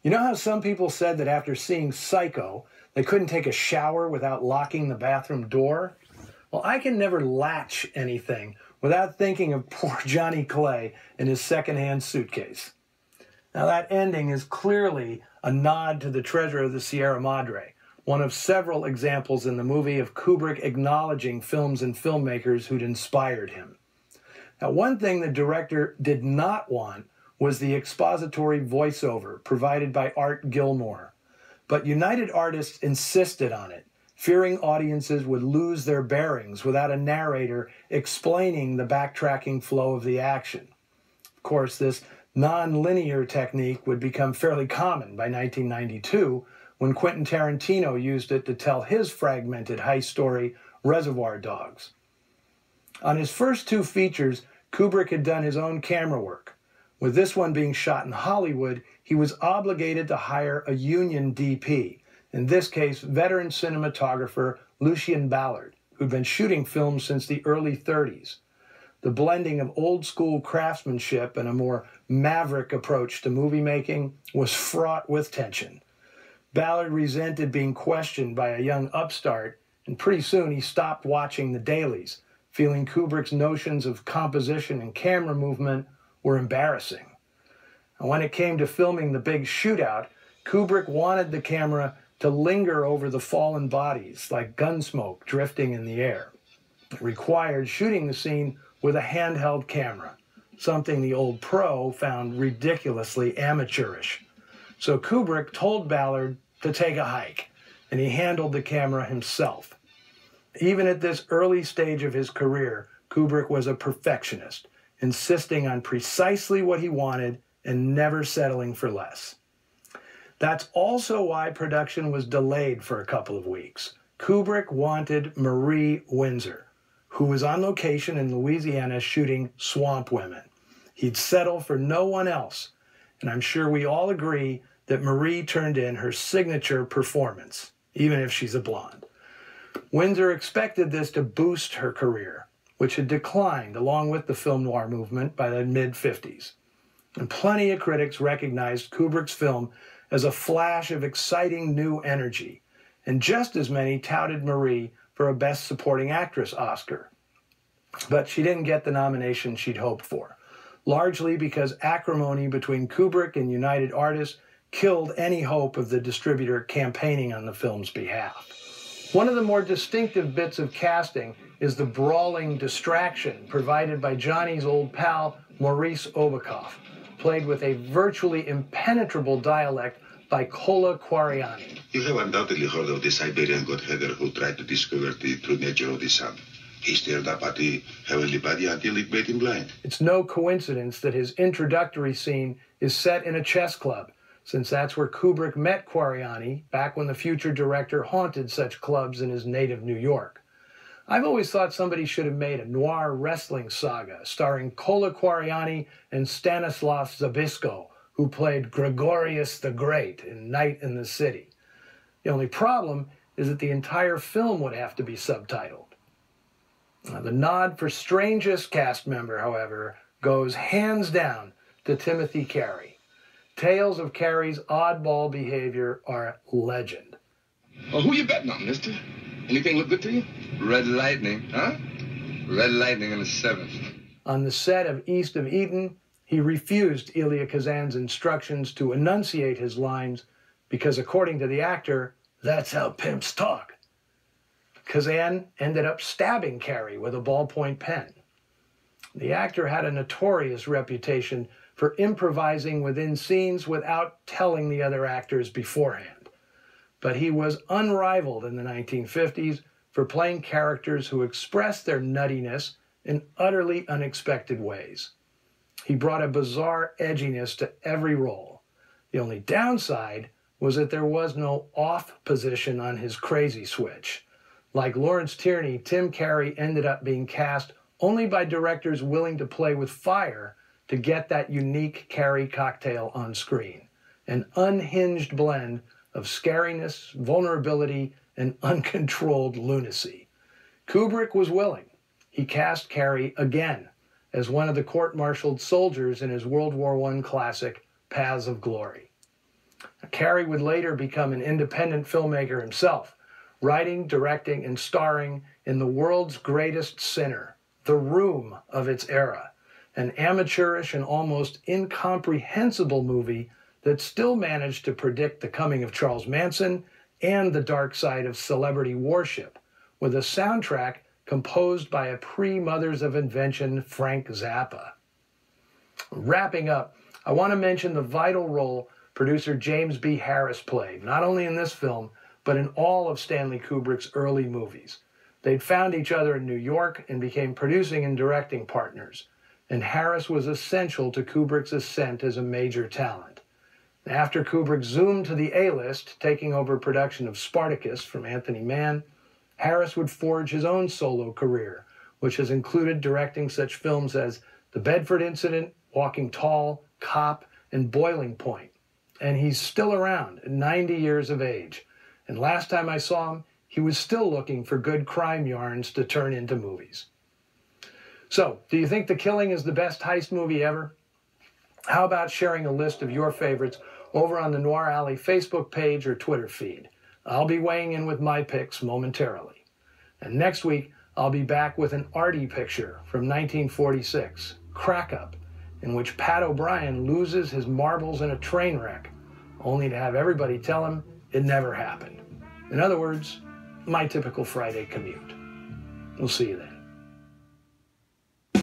You know how some people said that after seeing Psycho, they couldn't take a shower without locking the bathroom door? Well, I can never latch anything without thinking of poor Johnny Clay and his secondhand suitcase. Now, that ending is clearly a nod to the treasure of the Sierra Madre, one of several examples in the movie of Kubrick acknowledging films and filmmakers who'd inspired him. Now, one thing the director did not want was the expository voiceover provided by Art Gilmore, but United Artists insisted on it, fearing audiences would lose their bearings without a narrator explaining the backtracking flow of the action. Of course, this non-linear technique would become fairly common by 1992, when Quentin Tarantino used it to tell his fragmented heist story, Reservoir Dogs. On his first two features, Kubrick had done his own camera work. With this one being shot in Hollywood, he was obligated to hire a union DP, in this case, veteran cinematographer Lucien Ballard, who'd been shooting films since the early 30s. The blending of old-school craftsmanship and a more maverick approach to movie making was fraught with tension. Ballard resented being questioned by a young upstart, and pretty soon he stopped watching the dailies, feeling Kubrick's notions of composition and camera movement were embarrassing. And when it came to filming the big shootout, Kubrick wanted the camera to linger over the fallen bodies like gunsmoke drifting in the air. It required shooting the scene with a handheld camera, something the old pro found ridiculously amateurish. So Kubrick told Ballard to take a hike, and he handled the camera himself. Even at this early stage of his career, Kubrick was a perfectionist, insisting on precisely what he wanted and never settling for less. That's also why production was delayed for a couple of weeks. Kubrick wanted Marie Windsor, who was on location in Louisiana shooting Swamp Women. He'd settle for no one else, and I'm sure we all agree that Marie turned in her signature performance, even if she's a blonde. Windsor expected this to boost her career, which had declined along with the film noir movement by the mid-50s. And plenty of critics recognized Kubrick's film as a flash of exciting new energy, and just as many touted Marie for a Best Supporting Actress Oscar. But she didn't get the nomination she'd hoped for, largely because acrimony between Kubrick and United Artists killed any hope of the distributor campaigning on the film's behalf. One of the more distinctive bits of casting is the brawling distraction provided by Johnny's old pal, Maurice Obukhov, played with a virtually impenetrable dialect by Kola Kwariani. You have undoubtedly heard of the Siberian god-header who tried to discover the true nature of the sun. He stared up at the heavenly body until it made him blind. It's no coincidence that his introductory scene is set in a chess club, since that's where Kubrick met Kwariani back when the future director haunted such clubs in his native New York. I've always thought somebody should have made a noir wrestling saga starring Kola Kwariani and Stanislav Zabisco, who played Gregorius the Great in Night in the City. The only problem is that the entire film would have to be subtitled. Now, the nod for strangest cast member, however, goes hands down to Timothy Carey. Tales of Carey's oddball behavior are legend. Well, who you betting on, mister? Anything look good to you? Red Lightning, huh? Red Lightning in the 7th. On the set of East of Eden, he refused Elia Kazan's instructions to enunciate his lines because, according to the actor, that's how pimps talk. Kazan ended up stabbing Carey with a ballpoint pen. The actor had a notorious reputation for improvising within scenes without telling the other actors beforehand. But he was unrivaled in the 1950s for playing characters who expressed their nuttiness in utterly unexpected ways. He brought a bizarre edginess to every role. The only downside was that there was no off position on his crazy switch. Like Lawrence Tierney, Tim Carey ended up being cast only by directors willing to play with fire to get that unique Carey cocktail on screen, an unhinged blend of scariness, vulnerability, and uncontrolled lunacy. Kubrick was willing. He cast Carey again, as one of the court-martialed soldiers in his World War I classic, Paths of Glory. Cary would later become an independent filmmaker himself, writing, directing, and starring in the world's greatest sinner, The Room of its era, an amateurish and almost incomprehensible movie that still managed to predict the coming of Charles Manson and the dark side of celebrity worship, with a soundtrack composed by a pre-Mothers of Invention Frank Zappa. Wrapping up, I want to mention the vital role producer James B. Harris played, not only in this film, but in all of Stanley Kubrick's early movies. They'd found each other in New York and became producing and directing partners, and Harris was essential to Kubrick's ascent as a major talent. After Kubrick zoomed to the A-list, taking over production of Spartacus from Anthony Mann, Harris would forge his own solo career, which has included directing such films as The Bedford Incident, Walking Tall, Cop, and Boiling Point. And he's still around at 90 years of age. And last time I saw him, he was still looking for good crime yarns to turn into movies. So, do you think The Killing is the best heist movie ever? How about sharing a list of your favorites over on the Noir Alley Facebook page or Twitter feed? I'll be weighing in with my picks momentarily. And next week, I'll be back with an arty picture from 1946, Crack Up, in which Pat O'Brien loses his marbles in a train wreck, only to have everybody tell him it never happened. In other words, my typical Friday commute. We'll see you then.